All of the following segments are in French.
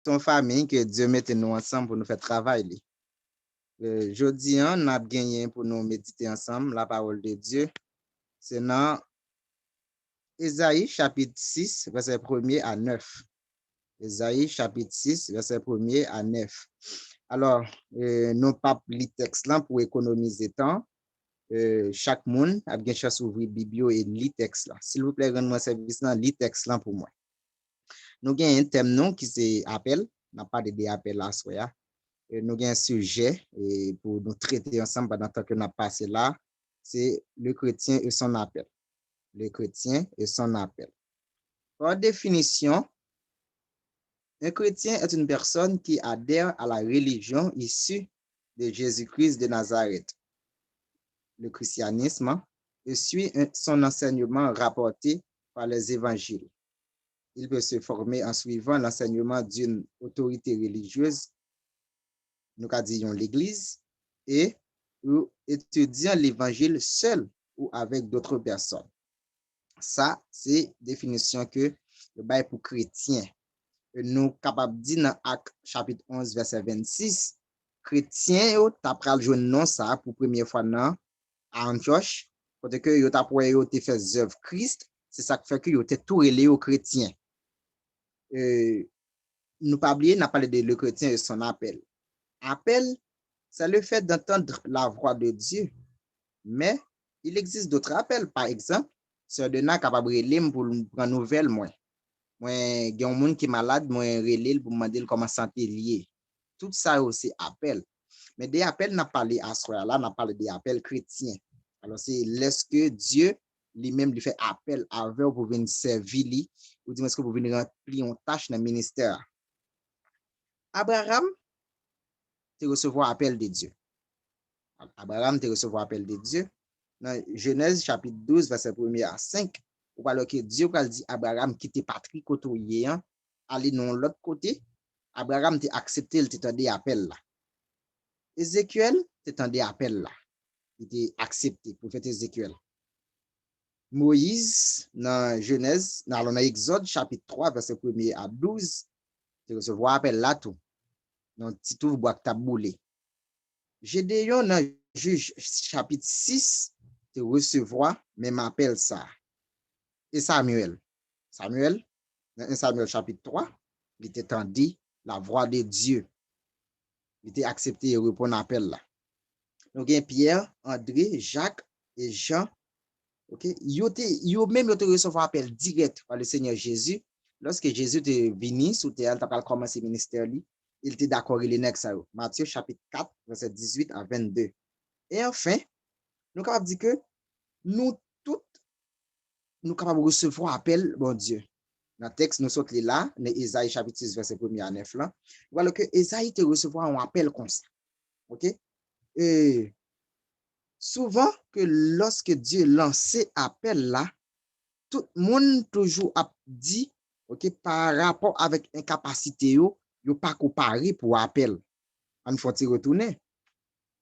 Son famille que Dieu mette nous ensemble pour nous faire travailler. Jeudi, on a gagné pour nous méditer ensemble la parole de Dieu. C'est dans Ésaïe chapitre 6, verset 1er à 9. Ésaïe chapitre 6, verset 1er à 9. Alors, nous pas le texte là pour économiser temps. Chaque monde a bien chance d'ouvrir Biblio et lire texte là. S'il vous plaît, rendez-moi service là, lire texte là pour moi. Nous avons un thème non qui c'est appel. On n'a pas de appel là, soya. Nous avons un sujet et pour nous traiter ensemble pendant que nous avons passé là, c'est le chrétien et son appel. Le chrétien et son appel. Par définition, un chrétien est une personne qui adhère à la religion issue de Jésus-Christ de Nazareth, le christianisme, et suit son enseignement rapporté par les évangiles. Il peut se former en suivant l'enseignement d'une autorité religieuse, nous disons l'Église, et ou étudiant l'évangile seul ou avec d'autres personnes. Ça, c'est définition que le bail pour chrétien. Nous capables de dire dans Acte chapitre 11, verset 26, chrétien, yo t'as le joindre non ça pour première fois dans à Antioche, parce que yo t'as pour yo te fait œuvre Christ, c'est ça qui fait que yo te tout relé aux chrétiens. Nous pas oublier, n'a parlé de le chrétien et son appel. Appel, c'est le fait d'entendre la voix de Dieu. Mais il existe d'autres appels. Par exemple, sœur de na capable de pour prendre nouvelle moi. Moi, il y a un monde qui est malade, moi relève pour me demander comment santé lié. Tout ça aussi appel. Mais des appels n'a parlé à soi là, n'a parlé des appels chrétiens. Alors c'est lorsque Dieu lui-même lui fait appel avec pour venir servir lui ou dire est-ce que vous venir remplir une tâche dans le ministère. Abraham te recevoir appel de Dieu. Abraham te recevoir appel de Dieu. Dans Genèse chapitre 12 verset 1er à 5, ou alors que Dieu a dit Abraham quitter patrie côté aller dans l'autre côté. Abraham t'a accepté, il t'a dit appel là. Ézéchiel t'a dit appel là. Il t'a accepté, prophète Ézéchiel. Moïse, dans Genèse, dans Exode chapitre 3 verset 1er à 12, tu recevoir appel là tout. Dans Titou bois taboulé. Gédéon dans Juge chapitre 6, tu recevoir même appel ça. Et Samuel, dans 1 Samuel chapitre 3, il était entendu la voix de Dieu. Il était accepté et répondre à l'appel là. Donc, Pierre, André, Jacques et Jean, ok, yo même yo te recevoir appel direct par le Seigneur Jésus. Lorsque Jésus est venu sous terre, il a commencé le ministère, il était d'accord, il est next à Matthieu chapitre 4, verset 18 à 22. Et enfin, nous avons dit que nous tous, nous capables de recevoir appel, bon Dieu. Dans le texte, nous sommes là, dans Ésaïe chapitre 6, verset 1er à 9 là. Voilà que Ésaïe te recevoir un appel comme ça. OK? Et souvent que lorsque Dieu lançait appel là, tout le monde toujours a dit, OK, par rapport avec incapacité yo pas comparé pour appel. On faut y retourner.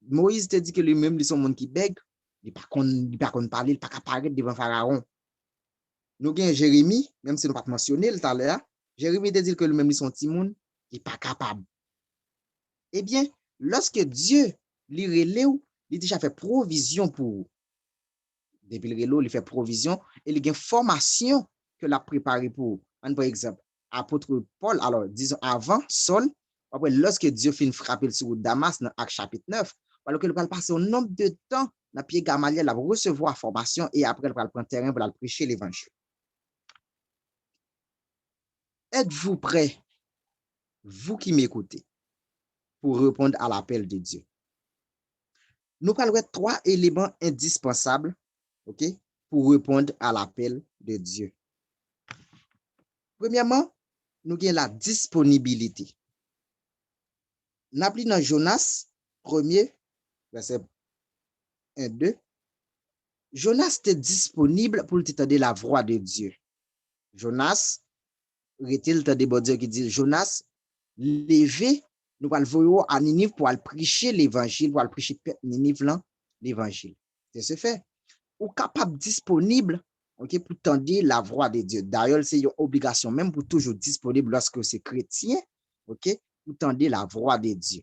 Moïse te dit que lui-même, il est un monde qui bègue, il pas qu'on parler, il pas capable devant Pharaon. Nous avons Jérémie, même si nous pas mentionné tout à l'heure, Jérémie te dit que lui-même, il est un petit monde qui n'est pas capable. Eh bien, lorsque Dieu lui relève, il déjà fait provision pour vous. Depuis le relève, il fait provision et il y a une formation que l'a préparé pour vous. Par exemple, apôtre Paul, alors disons avant Saul, après lorsque Dieu finit frapper sur Damas dans Acte chapitre 9, alors qu'il va passer un nombre de temps dans pied Gamaliel, il va recevoir formation et après il va prendre terrain pour prêcher l'évangile. Êtes-vous prêt, vous qui m'écoutez, pour répondre à l'appel de Dieu? Nous parlerons de 3 éléments indispensables, OK, pour répondre à l'appel de Dieu. Premièrement, nous avons la disponibilité. Nous appelons dans Jonas, 1er, verset 1-2. Jonas était disponible pour entendre la voix de Dieu. Jonas, il de bon Dieu qui dit, Jonas, levez, nous allons voir à Ninive pour aller prêcher l'évangile, pour aller prêcher Ninive l'évangile. C'est ce fait. Ou capable disponible, OK, pour entendre la voix de Dieu. D'ailleurs, c'est une obligation même pour toujours disponible lorsque c'est chrétien, OK, pour tendre la voix de Dieu.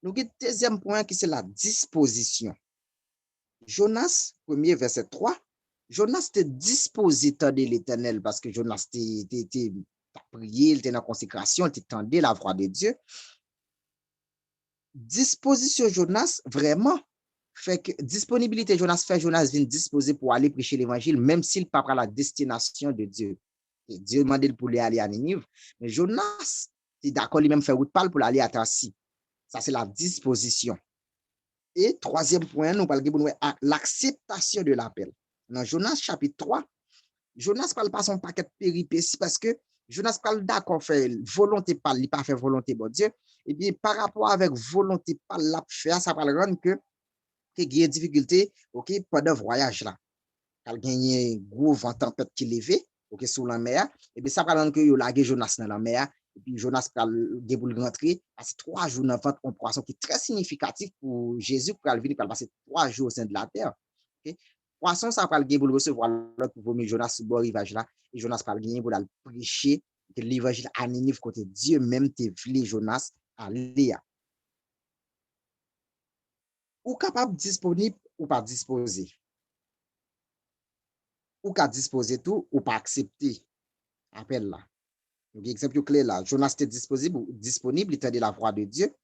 Donc, deuxième point qui c'est la disposition. Jonas, premier verset 3, Jonas était disposé tendre l'Éternel parce que Jonas était prié, il était dans la consécration, il tendait la voix de Dieu. Disposition Jonas, vraiment, fait que disponibilité Jonas fait Jonas vient disposé pour aller prêcher l'évangile, même s'il part à la destination de Dieu. Et Dieu demandait pour aller à Ninive, mais Jonas, est d'accord, lui-même fait route pour aller à Tarsis. Ça, c'est la disposition. Et troisième point, nous parlons de l'acceptation de l'appel. Dans Jonas chapitre 3, Jonas parle pas son paquet de péripéties parce que Jonas parle d'accord faire volonté pas, il pas fait volonté bon Dieu. Et bien par rapport avec volonté pas la faire, ça parle rendre que il y a difficulté, OK, pendant voyage là. Quand il y a un gros vent tempête qui levé, OK, sous la mer, et bien ça parle rendre que il a Jonas dans la mer. Et puis Jonas parle de boule rentrer, parce 3 jours dans un poisson qui est très significatif pour Jésus pour venir passer 3 jours au sein de la terre. OK? Poisson, ça parle de recevoir l'autre pour vomir Jonas sur le rivage là. Et Jonas parle de pour prêcher que l'évangile à Ninive côté Dieu même te voulait Jonas aller. Ou capable disponible ou pas disposé. Ou qu'à disposer tout ou pas accepter appel là. Donc, exemple clair là, Jonas était disponible, il était la voix de Dieu.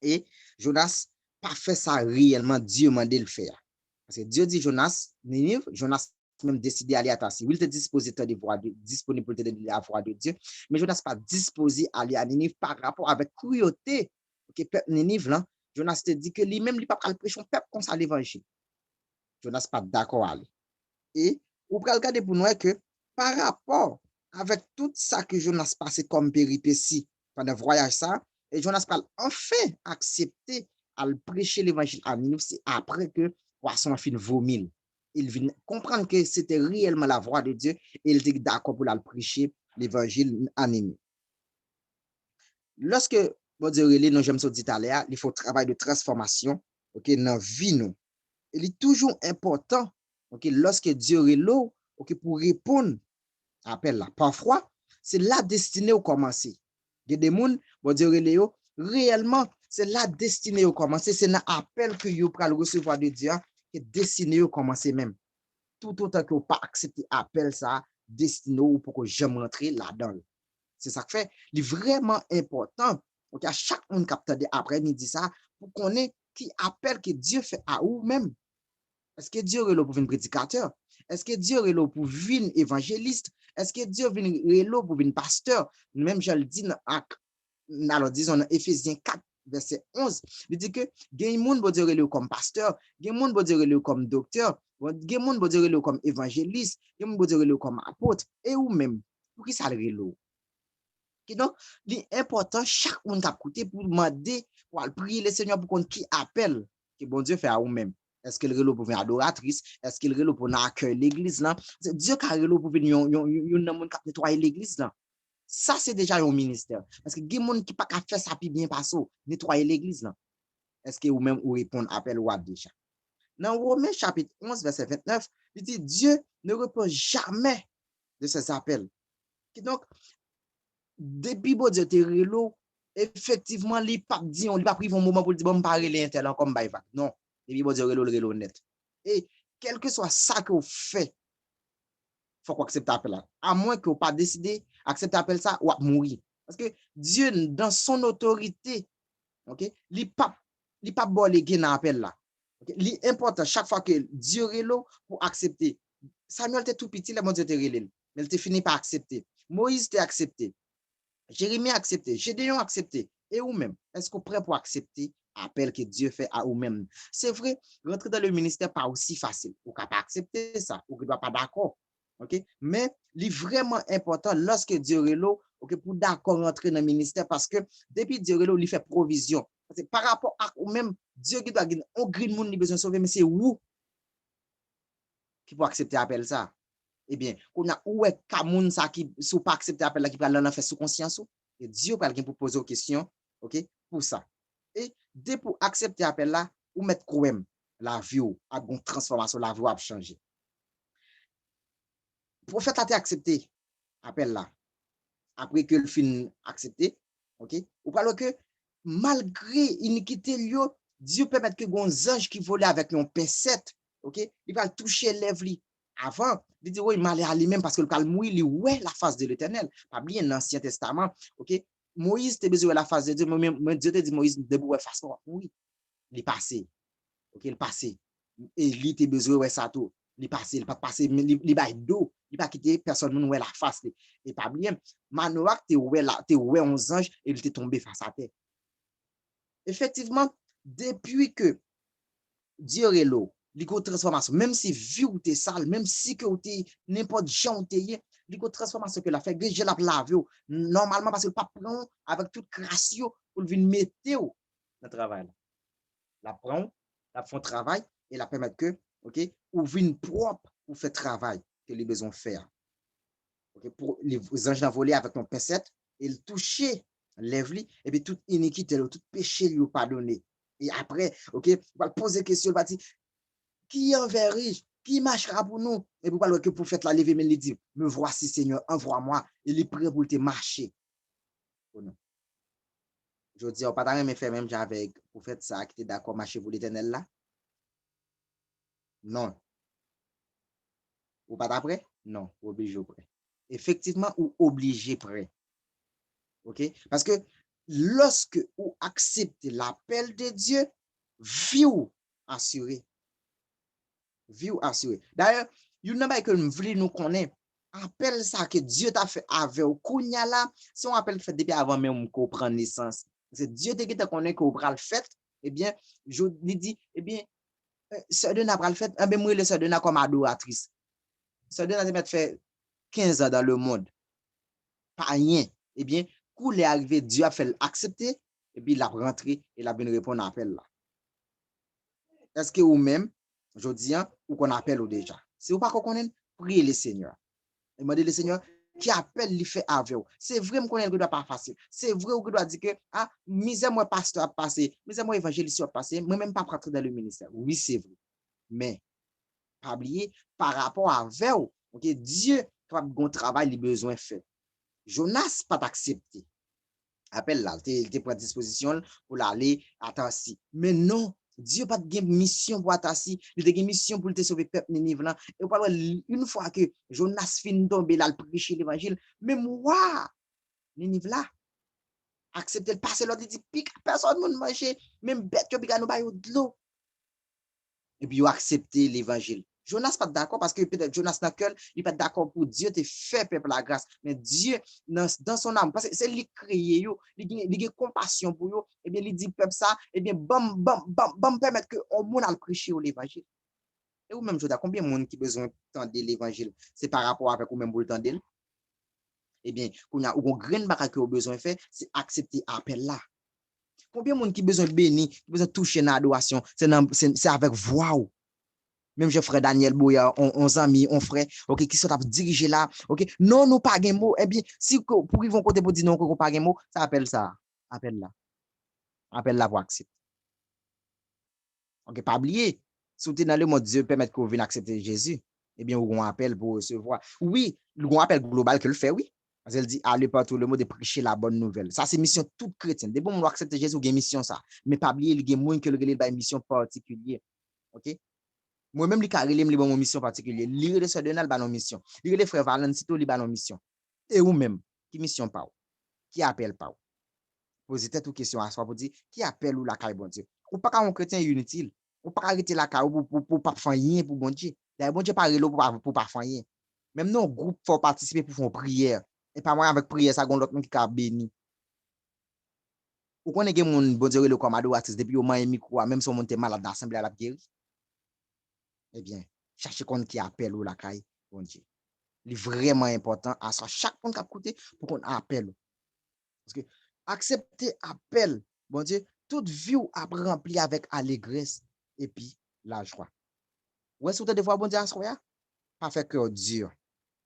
Et Jonas pas fait ça réellement, Dieu m'a dit le faire. Parce que Dieu dit Jonas, Ninive, Jonas même décidé d'aller à Tarsis. Il était disposé de disponible pour la voix de Dieu, mais Jonas pas disposé à aller à Ninive par rapport avec cruauté. Ok, peuple Ninive là, Jonas te dit que lui-même, il pas le prêcher peuple comme ça l'évangile. Jonas pas d'accord à aller. Et vous pouvez regarder pour nous que par rapport avec tout ça que Jonas passé comme péripétie pendant le voyage ça, et Jonas parle enfin accepter à prêcher l'évangile à Ninive, c'est après que poisson a fini vomir. Il vient comprendre que c'était réellement la voix de Dieu et il était d'accord pour la prêcher l'évangile à Ninive. Lorsque bon Dieu nous j'aime ça dit tout à l'heure, il faut travail de transformation, OK, dans vie nous. Il est toujours important, OK, lorsque Dieu relève, OK, pour répondre à l'appel là. Parfois, c'est la destinée au commencer. Il y a des gens, bon Dieu relève, réellement, c'est la destinée au commencer. C'est l'appel que vous pouvez recevoir de Dieu qui est destiné au commencer même. Tout autant que vous pas accepter l'appel ça, destiné pour que j'aime rentrer là-dedans. C'est ça qui fait, il est vraiment important. Donc, à chaque monde qui a après-midi ça, pour qu'on ait qui appelle que Dieu fait à vous-même. Est-ce que Dieu est là pour venir prédicateur? Est-ce que Dieu est là pour venir évangéliste? Est-ce que Dieu est là pour venir pasteur? Même je le dis alors disons dans Éphésiens 4, verset 11, il dit que il y a des gens qui Dieu est là comme pasteur, il y a des gens qui Dieu est là comme docteur, il y a des gens qui Dieu est là comme évangéliste, il y a des gens qui Dieu est là comme apôtre, et ou même, pour qui ça le là? Donc, l'important, chaque monde qui a écouté pour demander, pour prier le Seigneur pour qu'on qui appelle, que bon Dieu fait à vous-même. Est-ce qu'il est là pour venir adoratrice? Est-ce qu'il est là pour accueillir l'église là? C'est Dieu qui est là pour venir nettoyer l'église là. Ça, c'est déjà un ministère. Parce que il y a des gens qui ne peuvent pas faire ça puis bien passer, nettoyer l'église là. Est-ce que vous-même vous répondez à appel ou à déjà? Dans Romains chapitre 11, verset 29, il dit Dieu ne repose jamais de ses appels. Donc, depuis bon Dieu te relo, effectivement, li pas dit, on li pas pris un moment pour dire bon pas relé intel comme bay va. Non, depuis bon Dieu relo net. Et quel que soit ça que vous faites, faut qu'on accepte l'appel là. À moins que vous pas décidé accepter l'appel ça ou mourir. Parce que Dieu dans son autorité, OK, li pas bolé gen appel là. OK, li important chaque fois que Dieu relo pour accepter. Samuel était tout petit, le bon Dieu te relé, mais il te fini par accepter. Moïse t'a accepté. Jérémie a accepté, Gédéon a accepté. Et vous-même, est-ce que vous êtes prêt pour accepter l'appel que Dieu fait à vous-même? C'est vrai, rentrer dans le ministère n'est pas aussi facile. Vous ne pouvez pas accepter ça, vous ne pouvez pas d'accord. Okay? Mais il est vraiment important lorsque Dieu est là, okay, pour d'accord rentrer dans le ministère parce que depuis Dieu est là, il fait provision. Parce que par rapport à vous-même, Dieu qui doit gagner, on green monde, il a besoin de sauver, mais c'est vous qui peut accepter l'appel ça. Eh bien, on a où est Kamoun ça qui sous pas accepter l'appel là qui va l'en faire sous conscience et Dieu parle pour poser aux questions, OK, pour ça. Et dès pour accepter l'appel là, ou mettre quand même la vie a une transformation, la vie a changé. Prophète a été accepté appel là. Après que le film accepté, OK? Ou parle que malgré iniquité lieu, Dieu permet que gon ange qui volait avec un pincette, OK? Il va toucher lèvres li. Avant, il dit oui, il m'allait à lui-même parce que le calmoui, il ouais la face de l'Éternel. Pas bien l'Ancien Testament, OK? Moïse te besoin la face de Dieu, mais Dieu te dit Moïse debout ouais face oui, il est passé. OK, il passé. Et lui te besoin ouais ça tout. Il passé, il pas passé, il ba dos, il pas quitter personne nous ouais la face. Et pas bien, Manoach te ouais 11 anges et il t'est tombé face à terre. Effectivement, depuis que Dieu est là, il y a une transformation, même si vie ou t'es sale, même si que ou t'es n'importe gens ou t'es, il y a une transformation que la fait, je la lave, normalement parce que le pas prend avec toute grâce pour venir mettre dans le travail. La prend, la font travail et la permettre que, OK, ou vient propre pour faire travail que les besoins faire. OK, pour les anges d'envoler avec ton pincette, il toucher lève-li et puis toute iniquité, tout péché lui pardonné. Et après, OK, il va poser question, il va dire qui enverrai-je? Qui marchera pour nous? Et pour parler que pour faire la lever, mais il dit, me voici Seigneur, envoie-moi. Il est prêt pour te marcher. Je dis, on pas me faire même avec pour faire ça, qui est d'accord marcher pour l'Éternel là? Non. Ou pas d'après? Non, obligé prêt. Effectivement, ou obligé prêt. OK? Parce que lorsque vous acceptez l'appel de Dieu, vie ou assurée. Vie ou assurée. D'ailleurs, il y a une que nous voulons nous connaître. Appel ça que Dieu t'a fait avec au kounya là, si on appelle fait depuis avant même qu'on prend naissance. C'est Dieu te connaît qu'on prend le fait, eh bien, je lui dis, eh bien, sœur de n'a pas le fait, eh bien, moi, le sœur de n'a comme adoratrice. Sœur de n'a fait 15 ans dans le monde. Pas rien. Eh bien, quand il est arrivé, Dieu a fait l'accepter, et puis il a rentré et il a bien répondu à l'appel là. Est-ce que vous-même, je dis, ou qu'on appelle ou déjà? Si vous pas qu'on connaît, priez le Seigneur. Demandez le Seigneur qui appelle, il fait avec vous. C'est vrai que ce n'est pas facile. C'est vrai que doit dire que, ah, misère moi pasteur a passé, misère moi évangéliste a passé, moi-même pas rentrer dans le ministère. Oui, c'est vrai. Mais, pas oublier, par rapport à vous, ok, Dieu, quand un travail, il a besoin de faire. Jonas pas accepté. Appelle là, tu prends disposition pour aller à Tassi. Mais non, Dieu pas de mission pour Tassi, il a une mission pour te sauver peuple Ninive là. Et une fois que Jonas fin tomber là, le prêcher l'évangile, mais moi, Ninive là, accepter le passer l'autre, il dit, pique, personne ne mange, même bête, tu as nous de l'eau. Et puis, il a accepté l'évangile. Jonas pas d'accord parce que peut-être Jonas n'a cœur, il pas d'accord pour Dieu te fait peuple la grâce. Mais Dieu, dans son âme, parce que c'est lui créé, il a compassion pour eux, et bien, il dit peuple ça, et bien, bam, permettre que on monde le prêcher l'évangile. Et ou même, je dis, combien de monde qui besoin d'entendre l'évangile, c'est par rapport avec ou même pour l'entendre. Eh bien, qu'on a un grand bagage que besoin de faire, c'est accepter l'appel là. Combien de monde qui besoin de bénir, qui besoin de toucher dans l'adoration, c'est avec voix. Même je frère Daniel Boya, on amis, on frère, OK, qui sont à diriger là, OK. Non, nous pas de mot. Eh bien, si pour ils vont côté pour dire non, qu'on pas de mot, ça appelle ça. Appelle là. Appelle là pour accepter. OK, pas oublier. Si vous êtes dans le monde, Dieu permet que vous veniez accepter Jésus, eh bien, vous avez un appel pour recevoir. Oui, le grand appel global que le fait, oui. Parce qu'elle dit, allez partout le monde de prêcher la bonne nouvelle. Ça, c'est mission toute chrétienne. Dès bon, on accepter Jésus, vous avez une mission ça. Mais pas oublier, il y a moins que le une mission particulière. OK? Moi-même, les carrés, les bon mission particulière. Lire les soeurs de Nal, ban mission. Lire les frères Valentito, les ban mission. Et ou même, qui mission pas ou? Qui appelle pas ou? Posez tête ou question à soi pour dire, qui appelle ou la caille bon Dieu? Ou pas un chrétien inutile. Ou pas arrêter la caille pour pas faire rien pour bon Dieu. D'ailleurs, bon Dieu pas relo pour pas faire rien. Même non, groupe faut participer pour faire prière. Et pas moi avec prière, ça gon l'autre monde qui a béni. Ou connaît que mon bon Dieu le comme adoratrice depuis au moins micro, même si on monte malade dans l'assemblée à la guéri. Eh bien, cherchez qu'on qui appelle ou la caille, bon Dieu. C'est vraiment important à ça. Chaque monde qui a écouté pour qu'on appelle. Parce que accepter appel, bon Dieu, toute vie a rempli avec allégresse et puis la joie. Ouais, si vous avez fois bon Dieu à soi, pas fait cœur dur.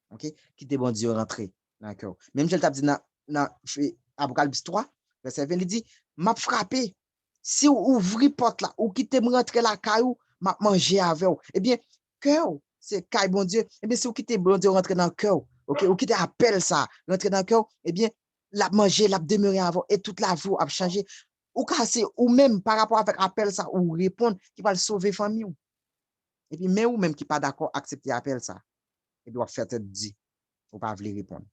OK? Quittez bon Dieu rentrer dans le cœur. Même je l'ai dit dans Apocalypse 3, verset 20, il dit, m'a frappé. Si vous ouvrez porte là, ou quittez rentrer la caillou, m'a manger avec vous. Eh bien, cœur, c'est caille bon Dieu. Eh bien, si vous quittez bon Dieu rentrer dans le cœur, OK, ou quittez appel ça, rentrer dans le cœur, eh bien, la manger, la demeurer avant, et toute la vie a changé. Ou casser, ou même par rapport avec appel ça, ou répondre, qui va le sauver famille. Et puis, mais ou même qui pas d'accord, accepter appel ça. Et puis, on fait tête dit, ou pas vouloir répondre.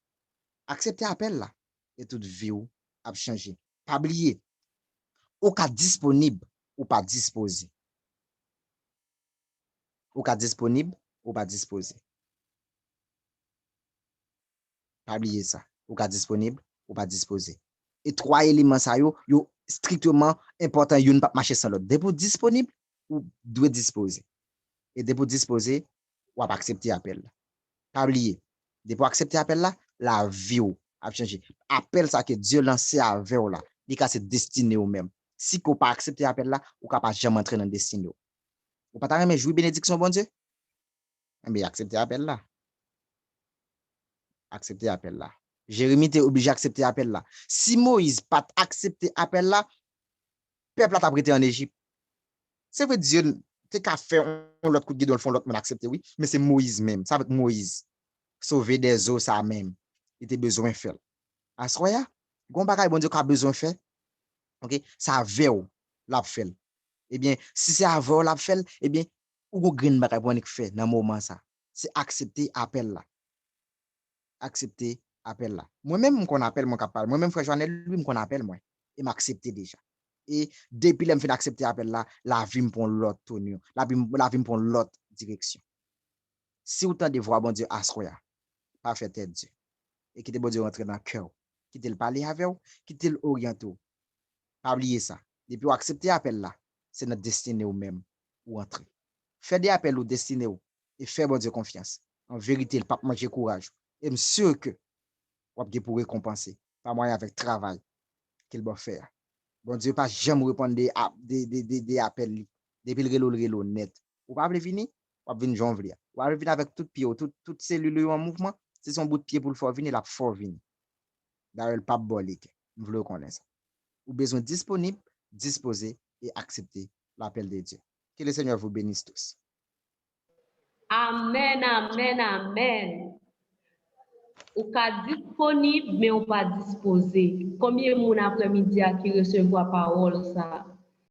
Accepter appel là, et toute vie a changé. Pas oublier, ou ka disponible, ou pas disposé. Ou ka disponible, ou pas disposé. Pas oublier ça. Ou ka disponible, ou pas disposé. Et trois éléments ça yo strictement important, yo ne pas marcher sans l'autre. Dès pour disponible, ou doit disposer. Et dès pour disposer, ou pas accepter appel. Pas oublier. Dès pour accepter appel là, la vie a changé. Appel ça que Dieu lancé avec vous là, il ka c'est destiné ou même. Si vous pas accepter appel là, ou pas jamais entrer dans destiné. Ou pas jamais jouer bénédiction bon Dieu. Mais accepter appel là. Accepter appel là. Jérémie t'es obligé d'accepter appel là. Si Moïse pas accepter appel là, peuple a prêté en Égypte. C'est vrai Dieu t'es qu'à faire l'autre coup de guide dans le fond l'autre monde accepter oui, mais c'est Moïse même, ça va être Moïse. Sauver des eaux ça même. Il était besoin de faire. À ce moment-là, gon bagay bon Dieu a besoin de faire. OK, ça veut l'a fait. Eh bien, si c'est avant l'a fait, eh bien, ou go green bagay pour faire dans moment ça. C'est accepter appel là. Accepter appel là. Moi-même qu'on appelle mon capable, moi-même frère Joannel lui qu'on appelle moi et m'accepter déjà. Et depuis là me fait accepter appel là, la vie me prend l'autre tournure, la vie me prend l'autre direction. Si autant de voir bon Dieu à soya, pas fait tête Dieu et qui te bon Dieu rentrer dans le cœur, qui te le parler avec vous, qui te l'orienter. Pas oublier ça. Depuis ou accepter appel là, c'est notre destinée ou même ou entrer. Fais des appels ou destinée ou et fais bon Dieu confiance. En vérité, le pape manger courage. Et je suis sûr que vous avez pour récompenser par moyen avec travail qu'il va faire. Bon Dieu, pas jamais répondre des appels. Depuis le relo net. Vous pas venir, vous venir janvier. Vous venir avec tout pied, toute cellule en mouvement. C'est son bout de pied pour le faire venir, la faire venir. D'ailleurs, le pape bolique. Vous voulez connaître ça. Vous besoin disponible, disposer et accepter l'appel de Dieu. Que le Seigneur vous bénisse tous. Amen, amen, amen. Ou ka disponible, mais ou pas disposé. Combien de monde après-midi qui recevoir parole ça?